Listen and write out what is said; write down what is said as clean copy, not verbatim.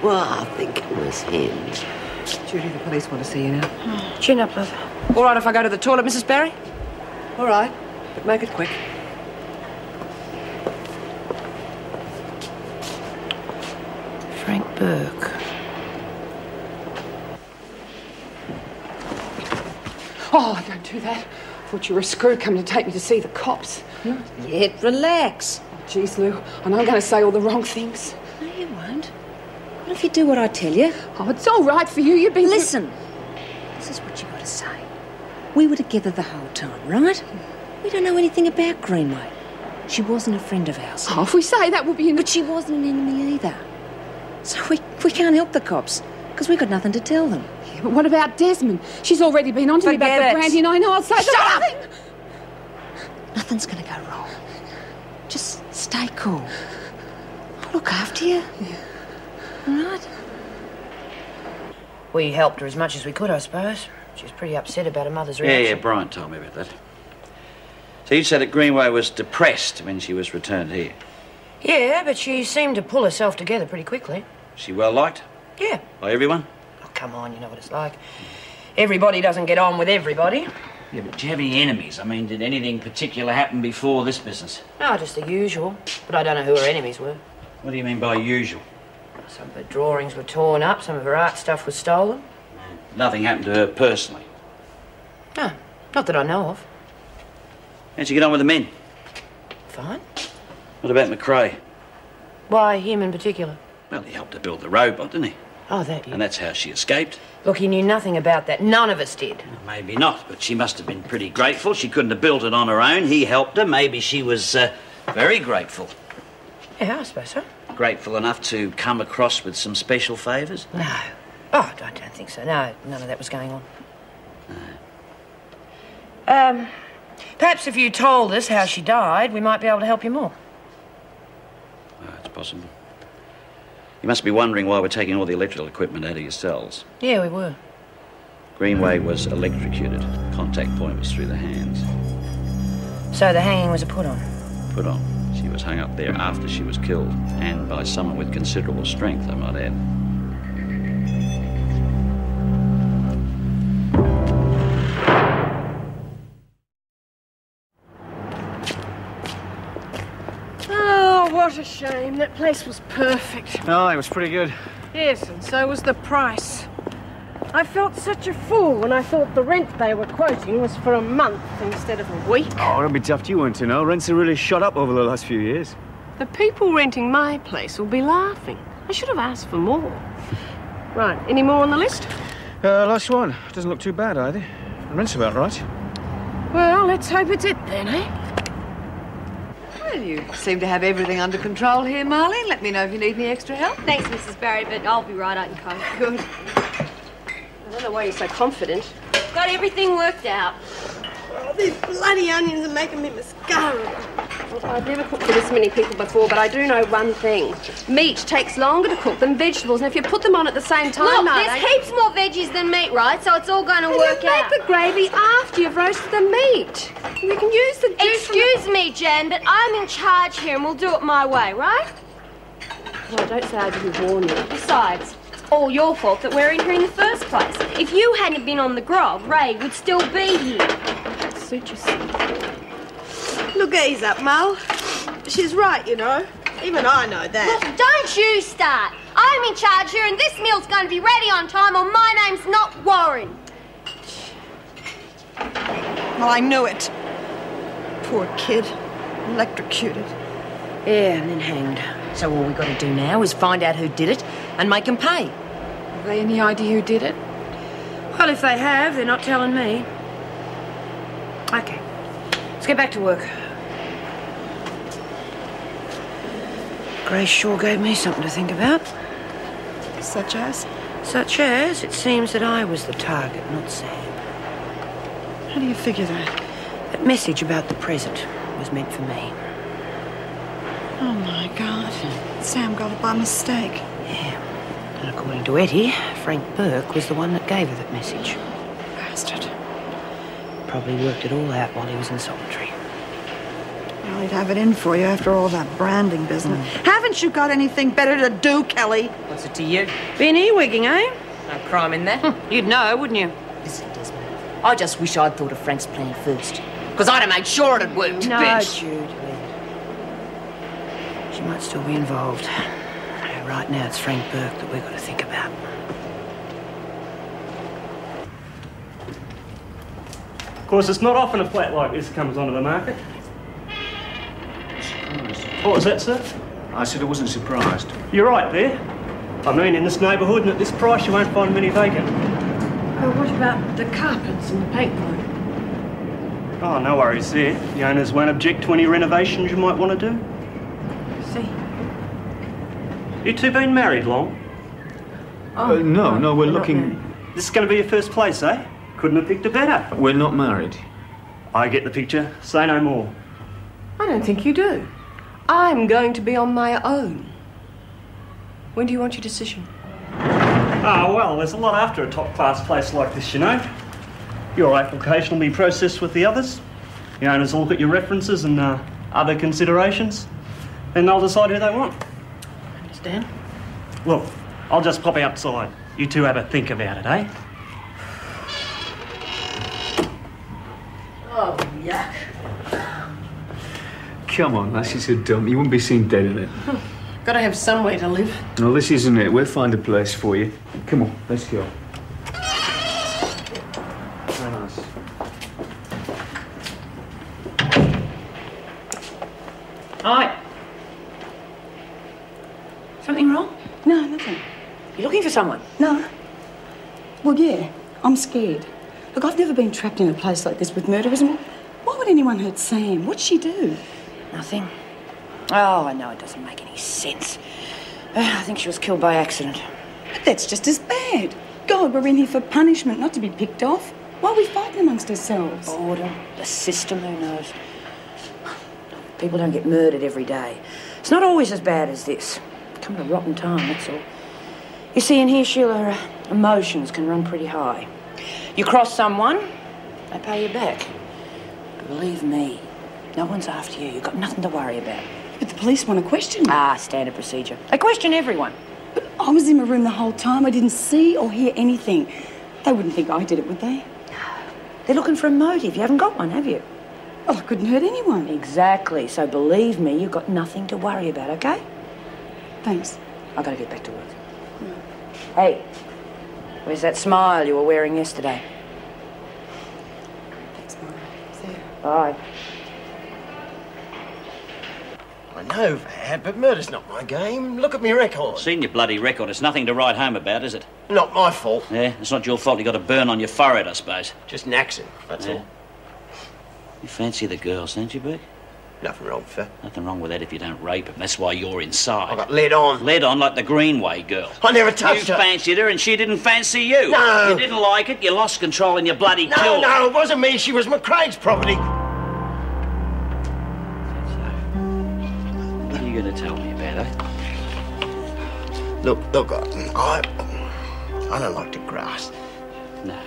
Well, I think it was hens. Judy, the police want to see you now. Oh, chin up, love. All right if I go to the toilet, Mrs. Barry? All right, but make it quick. Frank Burke. Oh, don't do that. I thought you were a screw coming to take me to see the cops. Not yet. Relax. Jeez, Lou, I know I'm going to say all the wrong things. No, you won't. What if you do what I tell you? Oh, it's all right for you. You've been... Listen. This is what you got to say. We were together the whole time, right? We don't know anything about Greenway. She wasn't a friend of ours. Oh, if we say that, we'll be in... But she wasn't an enemy either. So we can't help the cops, because we've got nothing to tell them. Yeah, but what about Desmond? She's already been on to me about the brandy, and I know I'll say the right thing. Nothing's going to go wrong. Just stay cool. I'll look after you. Yeah. All right? We helped her as much as we could, I suppose. She was pretty upset about her mother's reaction. Yeah, Brian told me about that. So you said that Greenway was depressed when she was returned here? Yeah, but she seemed to pull herself together pretty quickly. She well liked? Yeah. By everyone? Oh, come on, you know what it's like. Everybody doesn't get on with everybody. Yeah, but do you have any enemies? I mean, did anything particular happen before this business? No, just the usual. But I don't know who her enemies were. What do you mean by usual? Some of her drawings were torn up, some of her art stuff was stolen. Nothing happened to her personally? No, not that I know of. How'd you get on with the men? Fine. What about McRae? Why him in particular? Well, he helped her build the robot, didn't he? Oh, that you. And that's how she escaped. Look, he knew nothing about that. None of us did. Well, maybe not, but she must have been pretty grateful. She couldn't have built it on her own. He helped her. Maybe she was very grateful. Yeah, I suppose so. Grateful enough to come across with some special favours? No. Oh, I don't think so. No, none of that was going on. No. Perhaps if you told us how she died, we might be able to help you more. Oh, it's possible. You must be wondering why we're taking all the electrical equipment out of your cells. Yeah, we were. Greenway was electrocuted. Contact point was through the hands. So the hanging was a put-on? Put on. She was hung up there after she was killed, and by someone with considerable strength, I might add. What a shame. That place was perfect. Oh, it was pretty good. Yes, and so was the price. I felt such a fool when I thought the rent they were quoting was for a month instead of a week. Oh, don't be daft, you weren't to know. Rents have really shot up over the last few years. The people renting my place will be laughing. I should have asked for more. Right, any more on the list? Last one. Doesn't look too bad either. The rent's about right. Well, let's hope it's it then, eh? Well, you seem to have everything under control here, Marlene. Let me know if you need any extra help. Thanks, Mrs. Barry, but I'll be right, I can come. Good. I don't know why you're so confident. Got everything worked out. Oh, these bloody onions are making me mascara. Well, I've never cooked for this many people before, but I do know one thing. Meat takes longer to cook than vegetables, and if you put them on at the same time... Look, Mate, there's heaps more veggies than meat, right? So it's all going to work out. You make the gravy after you've roasted the meat. We can use the juice... Excuse me, Jen, but I'm in charge here, and we'll do it my way, right? Well, don't say I didn't warn you. Besides, it's all your fault that we're in here in the first place. If you hadn't been on the grog, Ray would still be here. Suit yourself. Look, ease up, Mal. She's right, you know. Even I know that. Look, don't you start. I'm in charge here, and this meal's going to be ready on time, or my name's not Warren. Well, I knew it. Poor kid. Electrocuted. Yeah, and then hanged. So all we got to do now is find out who did it and make them pay. Have they any idea who did it? Well, if they have, they're not telling me. Okay, let's get back to work. Grace sure gave me something to think about. Such as? Such as, it seems that I was the target, not Sam. How do you figure that? That message about the present was meant for me. Oh, my God. Sam got it by mistake. Yeah. And according to Eddie, Frank Burke was the one that gave her that message. Bastard. Probably worked it all out while he was in solitary. Well, he'd have it in for you after all that branding business. Haven't you got anything better to do, Kelly? What's it to you? Been e-wigging, eh? No crime in that. You'd know, wouldn't you? Listen, Desmond, I just wish I'd thought of Frank's plan first. Because I'd have made sure it had worked. No, bitch. Jude. She might still be involved. Right now, it's Frank Burke that we've got to think about. Of course, it's not often a flat like this comes onto the market. Surprised. What was that, sir? I said I wasn't surprised. You're right there. I mean, in this neighbourhood and at this price, you won't find many vacant. Oh, what about the carpets and the paintwork? Oh, no worries there. The owners won't object to any renovations you might want to do. See? You two been married long? No, we're looking... This is going to be your first place, eh? Couldn't have picked a better. We're not married. I get the picture. Say no more. I don't think you do. I'm going to be on my own. When do you want your decision? Ah, well, there's a lot after a top-class place like this, you know. Your application will be processed with the others. The owners will look at your references and other considerations. Then they'll decide who they want. Understand? Look, I'll just pop outside. You two have a think about it, eh? Oh, yuck. Come on, lass, it's a dump. You wouldn't be seen dead in it. Gotta have somewhere to live. No, this isn't it. We'll find a place for you. Come on, let's go. Very nice. Hi. Something wrong? No, nothing. You looking for someone? No. Well, yeah, I'm scared. Look, I've never been trapped in a place like this with murderers. And why would anyone hurt Sam? What'd she do? Nothing. Oh, I know it doesn't make any sense. I think she was killed by accident. But that's just as bad. God, we're in here for punishment, not to be picked off. Why are we fighting amongst ourselves? Boredom, the system, who knows? People don't get murdered every day. It's not always as bad as this. Come at a rotten time, that's all. You see, in here, Sheila, emotions can run pretty high. You cross someone, they pay you back. Believe me, no one's after you. You've got nothing to worry about. But the police want to question me. Ah, standard procedure. They question everyone. But I was in my room the whole time. I didn't see or hear anything. They wouldn't think I did it, would they? They're looking for a motive. You haven't got one, have you? Well, I couldn't hurt anyone. Exactly. So believe me, you've got nothing to worry about, okay? Thanks. I've got to get back to work. Hey, where's that smile you were wearing yesterday? Thanks, Mum. See you. Bye. I know that, but murder's not my game. Look at me record. Seen your bloody record. It's nothing to write home about, is it? Not my fault. Yeah, it's not your fault you got a burn on your forehead, I suppose. Just an accident, that's all. You fancy the girls, don't you, Burke? Nothing wrong with her. Nothing wrong with that if you don't rape them. That's why you're inside. I got led on. Led on like the Greenway girl. I never touched You her. fancied her and she didn't fancy you. No. You didn't like it, you lost control and you bloody No, killed her. no, it wasn't me. She was McCrae's property. What are you going to tell me about her? Look, I don't like the grass. No.